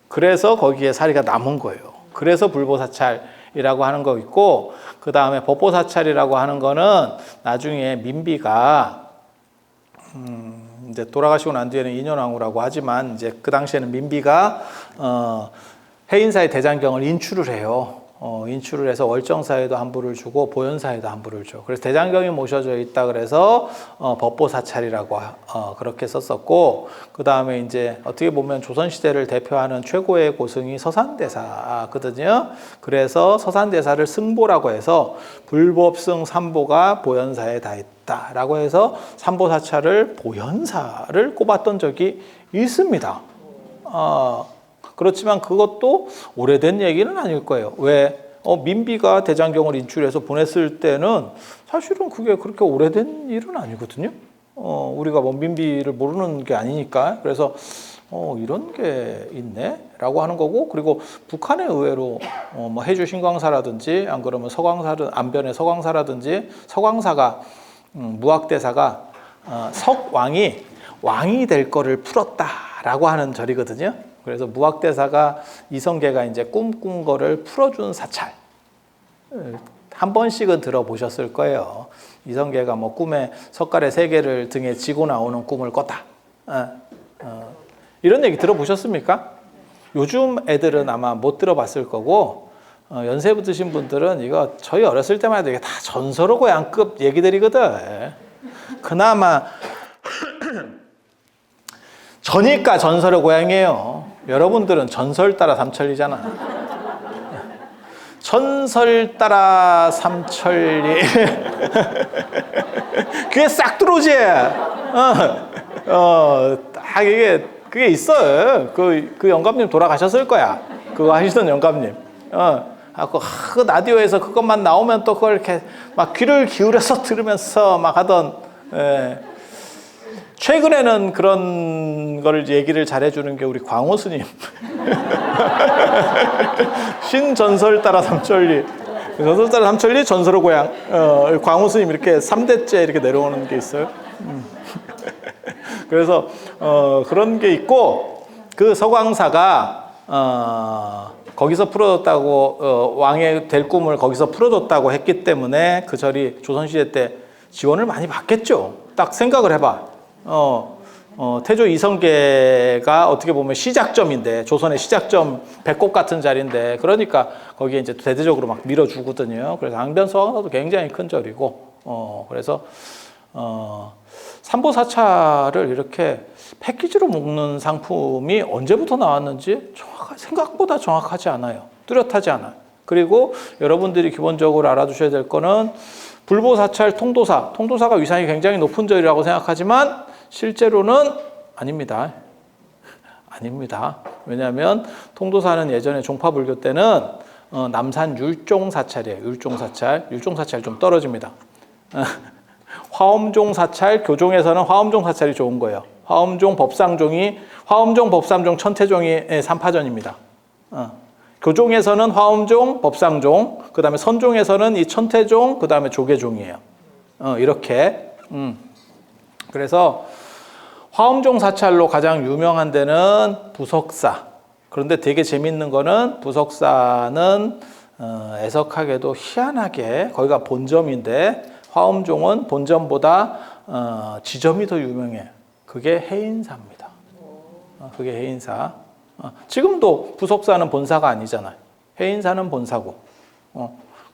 그래서 거기에 사리가 남은 거예요. 그래서 불보사찰이라고 하는 거 있고, 그 다음에 법보사찰이라고 하는 거는 나중에 민비가 이제 돌아가시고 난 뒤에는 인현왕후라고 하지만 이제 그 당시에는 민비가 해인사의 대장경을 인출을 해요. 인출을 해서 월정사에도 한부를 주고 보현사에도 한부를 줘. 그래서 대장경이 모셔져 있다 그래서 법보사찰이라고 그렇게 썼었고, 그 다음에 이제 어떻게 보면 조선시대를 대표하는 최고의 고승이 서산대사거든요. 그래서 서산대사를 승보라고 해서 불법승 삼보가 보현사에 다 있다라고 해서 삼보사찰을 보현사를 꼽았던 적이 있습니다. 그렇지만 그것도 오래된 얘기는 아닐 거예요. 왜? 민비가 대장경을 인출해서 보냈을 때는 사실은 그게 그렇게 오래된 일은 아니거든요. 우리가 뭐 민비를 모르는 게 아니니까. 그래서 이런 게 있네? 라고 하는 거고, 그리고 북한에 의외로 뭐 해주 신광사라든지 안 그러면 안변의 서광사라든지 서광사가 무학대사가 왕이 될 거를 풀었다라고 하는 절이거든요. 그래서 무학대사가 이성계가 이제 꿈꾼 거를 풀어준 사찰. 한 번씩은 들어보셨을 거예요. 이성계가 뭐 꿈에 석가래 3개를 등에 지고 나오는 꿈을 꿨다. 이런 얘기 들어보셨습니까? 요즘 애들은 아마 못 들어봤을 거고, 연세 드신 분들은 이거 저희 어렸을 때만 해도 이게 다 전설의 고향급 얘기들이거든. 그나마 저니까 전설의 고향이에요. 여러분들은 전설 따라 삼천리잖아. 전설 따라 삼천리. 그게 싹 들어오지. 딱 그게 있어요. 그 영감님 돌아가셨을 거야. 그거 하시던 영감님. 그 라디오에서 그것만 나오면 또 그걸 이렇게 막 귀를 기울여서 들으면서 막 하던. 최근에는 그런 걸 얘기를 잘해주는 게 우리 광호 스님. 신전설 따라 삼천리. 전설 따라 삼천리, 전설의 고향. 광호 스님 이렇게 3대째 이렇게 내려오는 게 있어요. 그래서 그런 게 있고, 그 서광사가 거기서 풀어줬다고, 왕의 될 꿈을 거기서 풀어줬다고 했기 때문에 그 절이 조선시대 때 지원을 많이 받겠죠. 딱 생각을 해봐. 태조 이성계가 어떻게 보면 시작점인데, 조선의 시작점 배꼽 같은 자리인데, 그러니까 거기에 이제 대대적으로 막 밀어주거든요. 그래서 앙변서도 굉장히 큰 절이고, 그래서 삼보사찰을 이렇게 패키지로 먹는 상품이 언제부터 나왔는지 생각보다 정확하지 않아요. 뚜렷하지 않아요. 그리고 여러분들이 기본적으로 알아두셔야 될 거는 불보사찰 통도사가 위상이 굉장히 높은 절이라고 생각하지만 실제로는 아닙니다. 아닙니다. 왜냐하면 통도사는 예전에 종파불교 때는 남산 율종사찰이에요. 율종사찰 좀 떨어집니다. 화엄종 사찰, 교종에서는 화엄종 사찰이 좋은 거예요. 화엄종, 법상종이 화엄종, 법상종, 천태종이 3파전입니다. 교종에서는 화엄종, 법상종, 그 다음에 선종에서는 이 천태종, 그 다음에 조계종이에요. 이렇게. 그래서 화엄종 사찰로 가장 유명한 데는 부석사. 그런데 되게 재밌는 거는 부석사는 애석하게도 희한하게 거기가 본점인데 화엄종은 본점보다 지점이 더 유명해. 그게 해인사입니다. 그게 해인사. 지금도 부석사는 본사가 아니잖아요. 해인사는 본사고.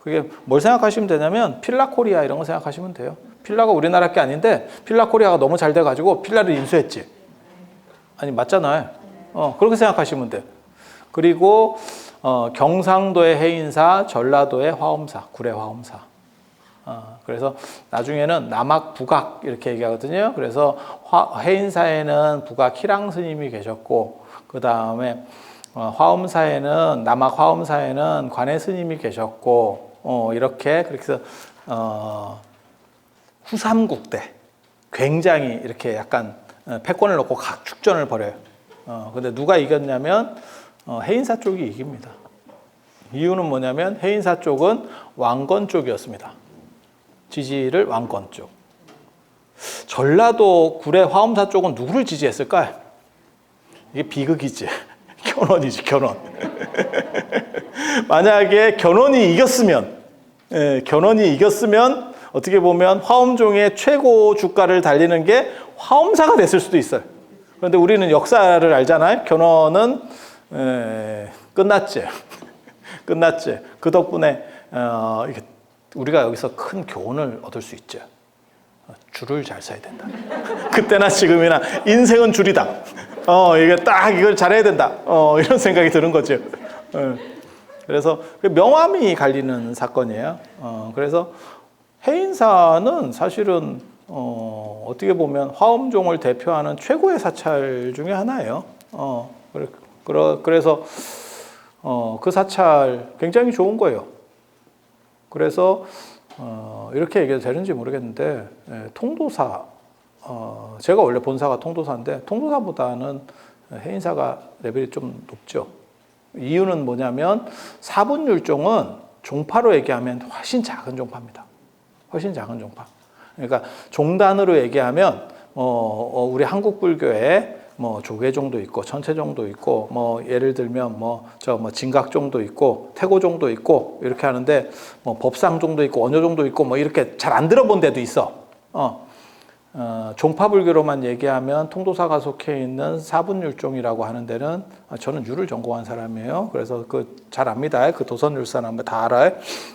그게 뭘 생각하시면 되냐면 필라코리아 이런 거 생각하시면 돼요. 필라가 우리나라 게 아닌데 필라코리아가 너무 잘 돼가지고 필라를 인수했지. 아니 맞잖아요. 그렇게 생각하시면 돼요. 그리고 경상도의 해인사, 전라도의 화엄사, 구례 화엄사. 그래서 나중에는 남학, 북학 이렇게 얘기하거든요. 그래서 해인사에는 북학 희랑 스님이 계셨고, 그 다음에 화엄사에는 남학 화엄사에는 관해 스님이 계셨고, 이렇게 그렇게 해서 후삼국 때 굉장히 이렇게 약간 패권을 놓고 각 축전을 벌여요. 근데 누가 이겼냐면 해인사 쪽이 이깁니다. 이유는 뭐냐면 해인사 쪽은 왕건 쪽이었습니다. 지지를 왕건 쪽. 전라도 구례 화엄사 쪽은 누구를 지지했을까요? 이게 비극이지. 견훤이지, 견훤. 만약에 견훤이 이겼으면, 견훤이 이겼으면 어떻게 보면 화엄종의 최고 주가를 달리는 게 화엄사가 됐을 수도 있어요. 그런데 우리는 역사를 알잖아요. 견훤은 끝났지. 끝났지. 그 덕분에 우리가 여기서 큰 교훈을 얻을 수 있죠. 줄을 잘 서야 된다. 그때나 지금이나 인생은 줄이다. 이게 딱 이걸 잘해야 된다. 이런 생각이 드는 거죠. 그래서 명함이 갈리는 사건이에요. 그래서 해인사는 사실은 어떻게 보면 화엄종을 대표하는 최고의 사찰 중에 하나예요. 그래서 그 사찰 굉장히 좋은 거예요. 그래서 이렇게 얘기해도 되는지 모르겠는데 통도사, 제가 원래 본사가 통도사인데 통도사보다는 해인사가 레벨이 좀 높죠. 이유는 뭐냐면 사분율종은 종파로 얘기하면 훨씬 작은 종파입니다. 훨씬 작은 종파. 그러니까 종단으로 얘기하면 우리 한국 불교에 조계종도 있고 천체종도 있고 예를 들면 진각종도 있고 태고종도 있고 이렇게 하는데 법상종도 있고 원효종도 있고 이렇게 잘 안 들어본 데도 있어. 종파불교로만 얘기하면 통도사가 속해 있는 사분율종이라고 하는 데는 저는 율을 전공한 사람이에요. 그래서 잘 압니다. 그 도선율사나 다 알아요.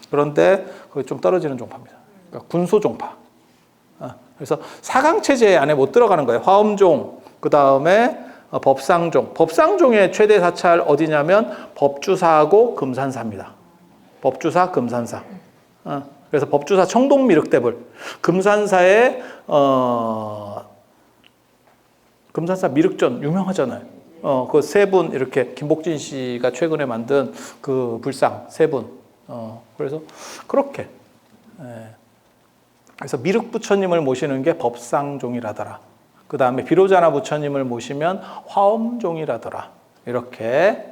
그런데 그게 좀 떨어지는 종파입니다. 그러니까 군소종파. 그래서 사강체제 안에 못 들어가는 거예요. 화엄종, 그 다음에 법상종. 법상종의 최대 사찰 어디냐면 법주사하고 금산사입니다. 법주사, 금산사. 그래서 법주사 청동미륵대불. 금산사의 금산사 미륵전 유명하잖아요. 그 세 분 이렇게 김복진 씨가 최근에 만든 그 불상 세 분. 그래서 그렇게. 그래서 미륵 부처님을 모시는 게 법상종이라더라. 그 다음에 비로자나 부처님을 모시면 화엄종이라더라. 이렇게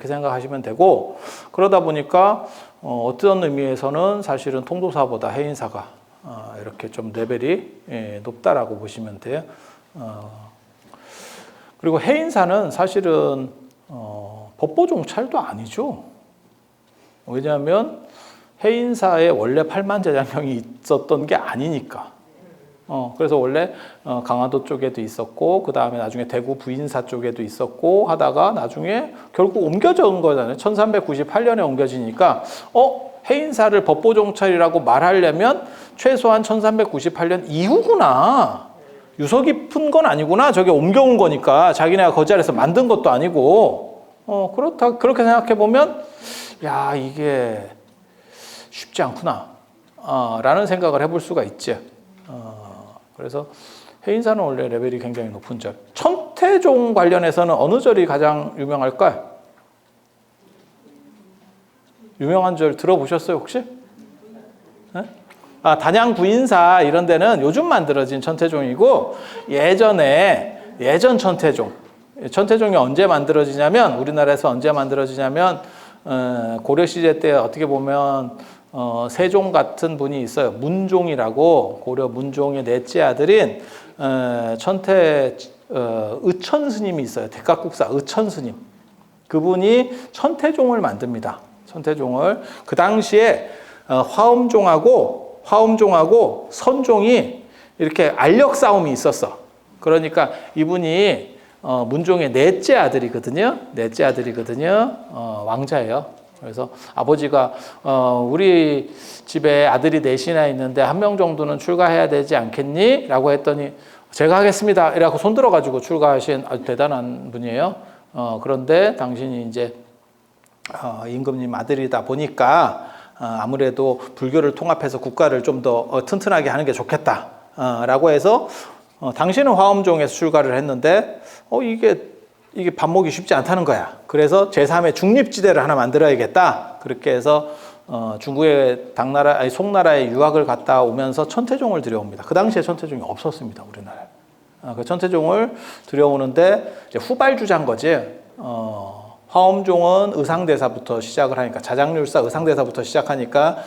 생각하시면 되고, 그러다 보니까 어떤 의미에서는 사실은 통도사보다 해인사가 이렇게 좀 레벨이 높다라고 보시면 돼요. 그리고 해인사는 사실은 법보종찰도 아니죠. 왜냐하면 해인사에 원래 팔만제장경이 있었던 게 아니니까. 그래서 원래 강화도 쪽에도 있었고, 그 다음에 나중에 대구 부인사 쪽에도 있었고 하다가 나중에 결국 옮겨진 거잖아요. 1398년에 옮겨지니까 해인사를 법보종찰이라고 말하려면 최소한 1398년 이후구나. 유서 깊은 건 아니구나. 저게 옮겨온 거니까 자기네가 그 자리에서 만든 것도 아니고. 그렇게 생각해 보면 야, 이게 쉽지 않구나 라는 생각을 해볼 수가 있죠. 그래서 해인사는 원래 레벨이 굉장히 높은 절. 천태종 관련해서는 어느 절이 가장 유명할까요? 유명한 절 들어보셨어요 혹시? 네? 단양 구인사 이런 데는 요즘 만들어진 천태종이고 예전 천태종이 언제 만들어지냐면 우리나라에서 언제 만들어지냐면 고려 시대 때 어떻게 보면 세종 같은 분이 있어요. 문종이라고 고려 문종의 넷째 아들인 의천 스님이 있어요. 대각국사 의천 스님. 그분이 천태종을 만듭니다. 천태종을 그 당시에 화엄종하고 선종이 이렇게 알력 싸움이 있었어. 그러니까 이분이 문종의 넷째 아들이거든요. 왕자예요. 그래서 아버지가 우리 집에 아들이 넷이나 있는데 한 명 정도는 출가해야 되지 않겠니? 라고 했더니 제가 하겠습니다. 이라고 손들어가지고 출가하신 아주 대단한 분이에요. 그런데 당신이 이제 임금님 아들이다 보니까 아무래도 불교를 통합해서 국가를 좀 더 튼튼하게 하는 게 좋겠다. 라고 해서 당신은 화엄종에서 출가를 했는데 이게 밥 먹기 쉽지 않다는 거야. 그래서 제3의 중립지대를 하나 만들어야겠다. 그렇게 해서 중국의 송나라에 유학을 갔다 오면서 천태종을 들여옵니다. 그 당시에 천태종이 없었습니다, 우리나라에. 그 천태종을 들여오는데 이제 후발주자인 거지. 화엄종은 의상대사부터 시작을 하니까 자장률사 의상대사부터 시작하니까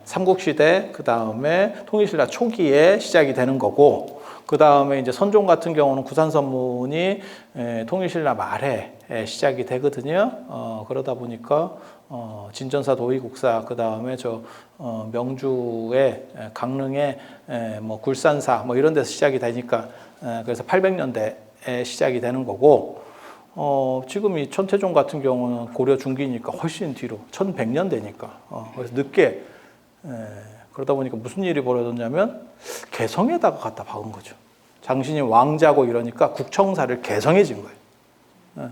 삼국시대 그 다음에 통일신라 초기에 시작이 되는 거고 그 다음에 이제 선종 같은 경우는 구산선문이 통일신라 말에 시작이 되거든요. 그러다 보니까 진전사 도의국사 그 다음에 명주의 강릉의 뭐 굴산사 뭐 이런 데서 시작이 되니까 그래서 800년대에 시작이 되는 거고 지금 이 천태종 같은 경우는 고려 중기니까 훨씬 뒤로 1100년 되니까 그래서 늦게 그러다 보니까 무슨 일이 벌어졌냐면 개성에다가 갖다 박은 거죠. 당신이 왕자고 이러니까 국청사를 개성에 진 거예요.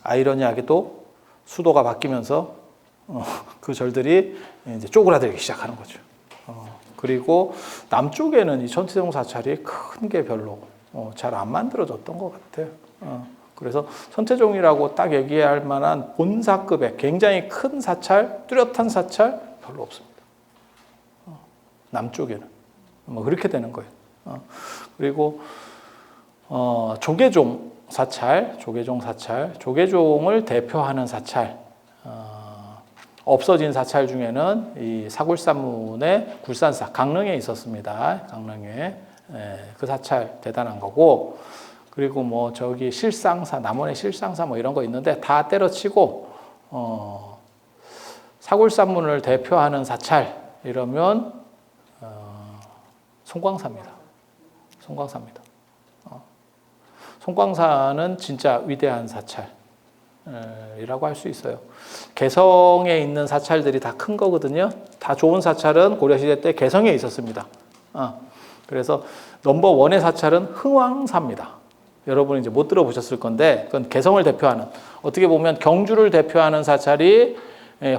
아이러니하게도 수도가 바뀌면서 그 절들이 이제 쪼그라들기 시작하는 거죠. 그리고 남쪽에는 이 천태종 사찰이 큰 게 별로 잘 안 만들어졌던 것 같아요. 그래서 천태종이라고 딱 얘기할 만한 본사급의 굉장히 큰 사찰, 뚜렷한 사찰 별로 없습니다. 남쪽에는 뭐 그렇게 되는 거예요. 그리고 조계종 사찰, 조계종을 대표하는 사찰, 없어진 사찰 중에는 이 사굴산문의 굴산사 강릉에 있었습니다. 강릉에 그 사찰 대단한 거고. 그리고 뭐 저기 실상사, 남원의 실상사 뭐 이런 거 있는데 다 때려치고 사굴산문을 대표하는 사찰 이러면 송광사입니다. 송광사는 진짜 위대한 사찰이라고 할 수 있어요. 개성에 있는 사찰들이 다 큰 거거든요. 다 좋은 사찰은 고려시대 때 개성에 있었습니다. 그래서 넘버1의 사찰은 흥왕사입니다. 여러분이 이제 못 들어보셨을 건데 그건 개성을 대표하는 어떻게 보면 경주를 대표하는 사찰이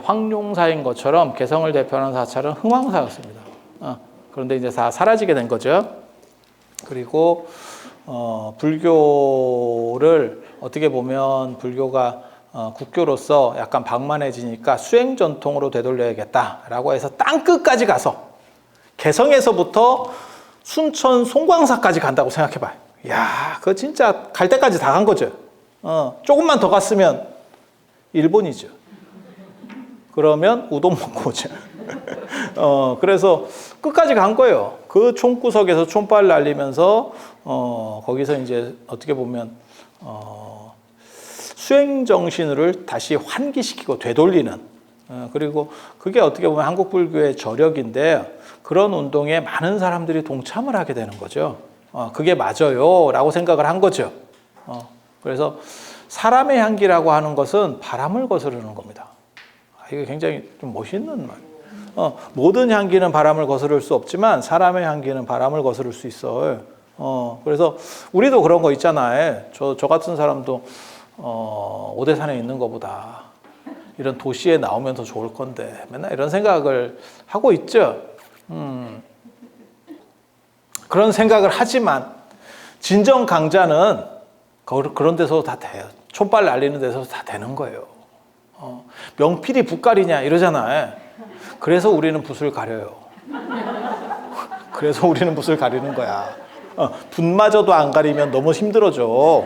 황룡사인 것처럼 개성을 대표하는 사찰은 흥왕사였습니다. 그런데 이제 다 사라지게 된 거죠. 그리고 불교를 어떻게 보면 불교가 국교로서 약간 방만해지니까 수행 전통으로 되돌려야겠다라고 해서 땅 끝까지 가서 개성에서부터 순천 송광사까지 간다고 생각해봐요. 야, 그거 진짜 갈 때까지 다 간 거죠. 조금만 더 갔으면 일본이죠. 그러면 우동 먹고 오죠. 그래서 끝까지 간 거예요. 그 총구석에서 총발 날리면서 거기서 이제 어떻게 보면 수행 정신을 다시 환기시키고 되돌리는 그리고 그게 어떻게 보면 한국 불교의 저력인데 그런 운동에 많은 사람들이 동참을 하게 되는 거죠. 그게 맞아요 라고 생각을 한 거죠. 그래서 사람의 향기라고 하는 것은 바람을 거스르는 겁니다. 이게 굉장히 좀 멋있는 말. 모든 향기는 바람을 거스를 수 없지만 사람의 향기는 바람을 거스를 수 있어요. 그래서 우리도 그런 거 있잖아요. 저 같은 사람도 오대산에 있는 것보다 이런 도시에 나오면 더 좋을 건데 맨날 이런 생각을 하고 있죠. 그런 생각을 하지만 진정 강자는 그런 데서 다 돼요. 촌발 날리는 데서 다 되는 거예요. 명필이 붓갈이냐 이러잖아요. 그래서 우리는 붓을 가려요. 그래서 우리는 붓을 가리는 거야. 붓마저도 안 가리면 너무 힘들어져.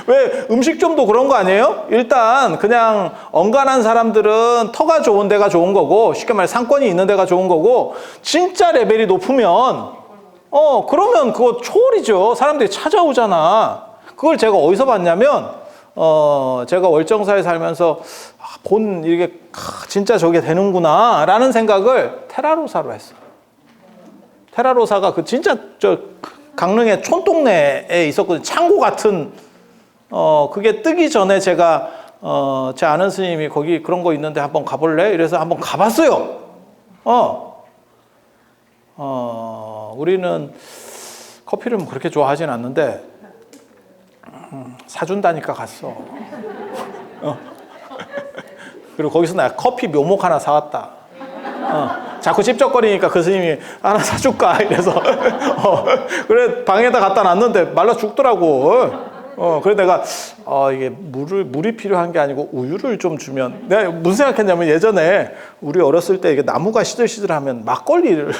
왜 음식점도 그런 거 아니에요? 일단 그냥 언간한 사람들은 터가 좋은 데가 좋은 거고, 쉽게 말해 상권이 있는 데가 좋은 거고, 진짜 레벨이 높으면 그러면 그거 초월이죠. 사람들이 찾아오잖아. 그걸 제가 어디서 봤냐면 제가 월정사에 살면서 이게 진짜 저게 되는구나 라는 생각을 테라로사로 했어요. 테라로사가 그 진짜 저 강릉의 촌동네에 있었거든요. 창고 같은 그게 뜨기 전에 제가 제 아는 스님이 거기 그런 거 있는데 한번 가볼래? 이래서 한번 가봤어요. 우리는 커피를 뭐 그렇게 좋아하진 않는데 사준다니까 갔어. 그리고 거기서 나 커피 묘목 하나 사왔다. 자꾸 찝쩍거리니까 그 스님이 하나 사줄까? 이래서 그래 방에다 갖다 놨는데 말라 죽더라고. 그래서 내가 이게 물이 필요한 게 아니고 우유를 좀 주면, 내가 무슨 생각했냐면 예전에 우리 어렸을 때 이게 나무가 시들시들하면 막걸리를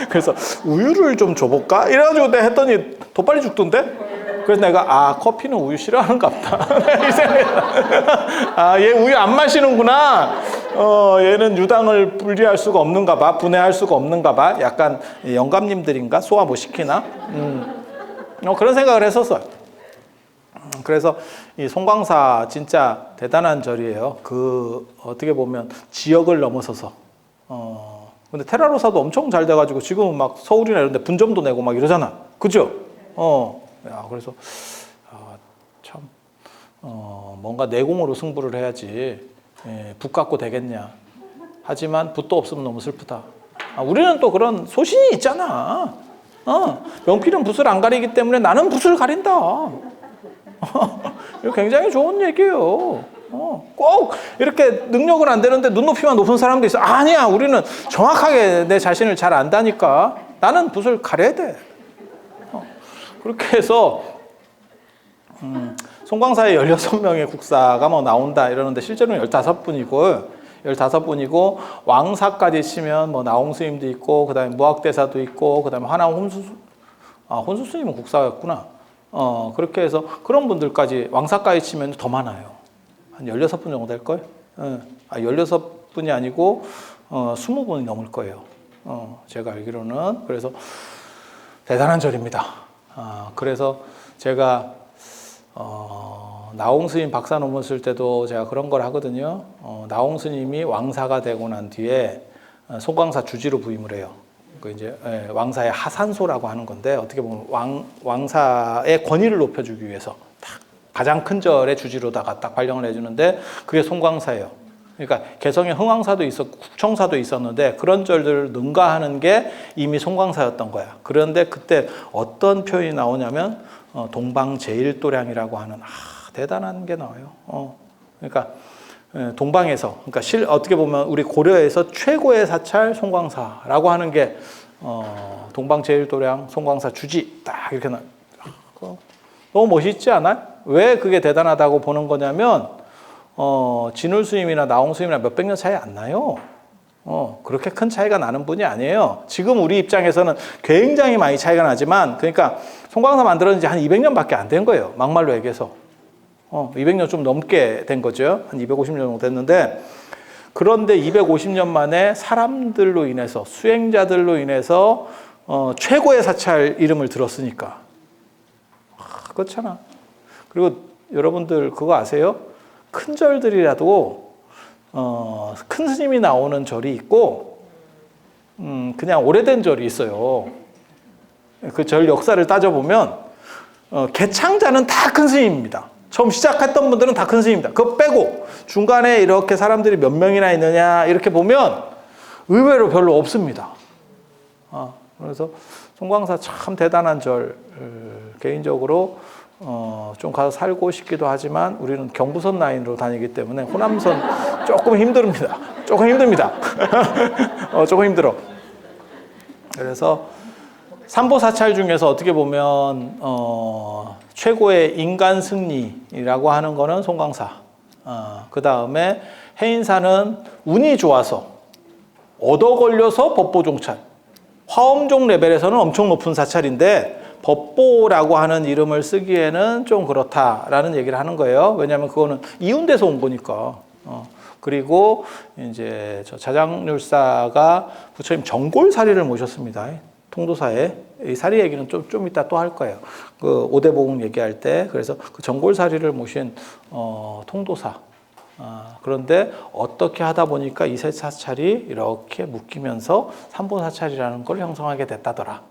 그래서 우유를 좀 줘볼까? 이래가지고 내가 했더니 더 빨리 죽던데? 그래서 내가 커피는 우유 싫어하는가 보다. 이 생각했다. 얘 우유 안 마시는구나. 얘는 유당을 분리할 수가 없는가 봐. 분해할 수가 없는가 봐. 약간 영감님들인가? 소화 못 시키나? 그런 생각을 했었어요. 그래서 이 송광사 진짜 대단한 절이에요. 어떻게 보면 지역을 넘어서서. 근데 테라로사도 엄청 잘 돼가지고 지금은 막 서울이나 이런 데 분점도 내고 막 이러잖아. 그죠? 그래서 참 뭔가 내공으로 승부를 해야지 붓 갖고 되겠냐. 하지만 붓도 없으면 너무 슬프다. 우리는 또 그런 소신이 있잖아. 명필은 붓을 안 가리기 때문에 나는 붓을 가린다. 이거 굉장히 좋은 얘기예요. 꼭 이렇게 능력은 안 되는데 눈높이만 높은 사람도 있어. 아니야, 우리는 정확하게 내 자신을 잘 안다니까. 나는 붓을 가려야 돼. 그렇게 해서 송광사에 16명의 국사가 뭐 나온다 이러는데 실제로는 15분이고 왕사까지 치면 뭐 나홍 스님도 있고, 그 다음에 무학대사도 있고, 그 다음에 화남 혼수 스님은 국사였구나. 그렇게 해서 그런 분들까지 왕사까지 치면 더 많아요. 한 16분 정도 될걸? 16분이 아니고 20분이 넘을 거예요. 제가 알기로는. 그래서 대단한 절입니다. 그래서 제가 나홍 스님 박사 논문 쓸 때도 제가 그런 걸 하거든요. 나홍 스님이 왕사가 되고 난 뒤에 송광사 주지로 부임을 해요. 그 이제 왕사의 하산소라고 하는 건데, 어떻게 보면 왕사의 권위를 높여주기 위해서 딱 가장 큰 절의 주지로다가 딱 발령을 해주는데, 그게 송광사예요. 그러니까 개성에 흥왕사도 있었고 국청사도 있었는데 그런 절들을 능가하는 게 이미 송광사였던 거야. 그런데 그때 어떤 표현이 나오냐면 동방제일도량이라고 하는 대단한 게 나와요. 그러니까 동방에서, 그러니까 어떻게 보면 우리 고려에서 최고의 사찰 송광사라고 하는 게 동방제일도량 송광사 주지 딱 이렇게 너무 멋있지 않아요? 왜 그게 대단하다고 보는 거냐면 진울 스님이나 나홍 스님이나 몇백 년 차이 안 나요. 그렇게 큰 차이가 나는 분이 아니에요. 지금 우리 입장에서는 굉장히 많이 차이가 나지만, 그러니까 송광사 만들어진 지 한 200년밖에 안 된 거예요. 막말로 얘기해서. 200년 좀 넘게 된 거죠. 한 250년 정도 됐는데, 그런데 250년 만에 사람들로 인해서, 수행자들로 인해서 최고의 사찰 이름을 들었으니까. 그렇잖아. 그리고 여러분들 그거 아세요? 큰 절들이라도 큰 스님이 나오는 절이 있고 그냥 오래된 절이 있어요. 그 절 역사를 따져보면 개창자는 다 큰 스님입니다. 처음 시작했던 분들은 다 큰 스님입니다. 그거 빼고 중간에 이렇게 사람들이 몇 명이나 있느냐 이렇게 보면 의외로 별로 없습니다. 그래서 송광사 참 대단한 절, 개인적으로 좀 가서 살고 싶기도 하지만 우리는 경부선 라인으로 다니기 때문에 호남선 조금 힘듭니다. 조금 힘들어. 그래서 삼보사찰 중에서 어떻게 보면 최고의 인간 승리라고 하는 거는 송광사. 그 다음에 해인사는 운이 좋아서 얻어 걸려서 법보종찰. 화엄종 레벨에서는 엄청 높은 사찰인데 법보라고 하는 이름을 쓰기에는 좀 그렇다라는 얘기를 하는 거예요. 왜냐하면 그거는 이운돼서 온 거니까. 그리고 이제 저 자장률사가 부처님 정골사리를 모셨습니다. 통도사에. 이 사리 얘기는 좀 이따 또 할 거예요. 그 오대보공 얘기할 때. 그래서 그 정골사리를 모신 통도사. 그런데 어떻게 하다 보니까 이 세 사찰이 이렇게 묶이면서 삼보사찰이라는 걸 형성하게 됐다더라.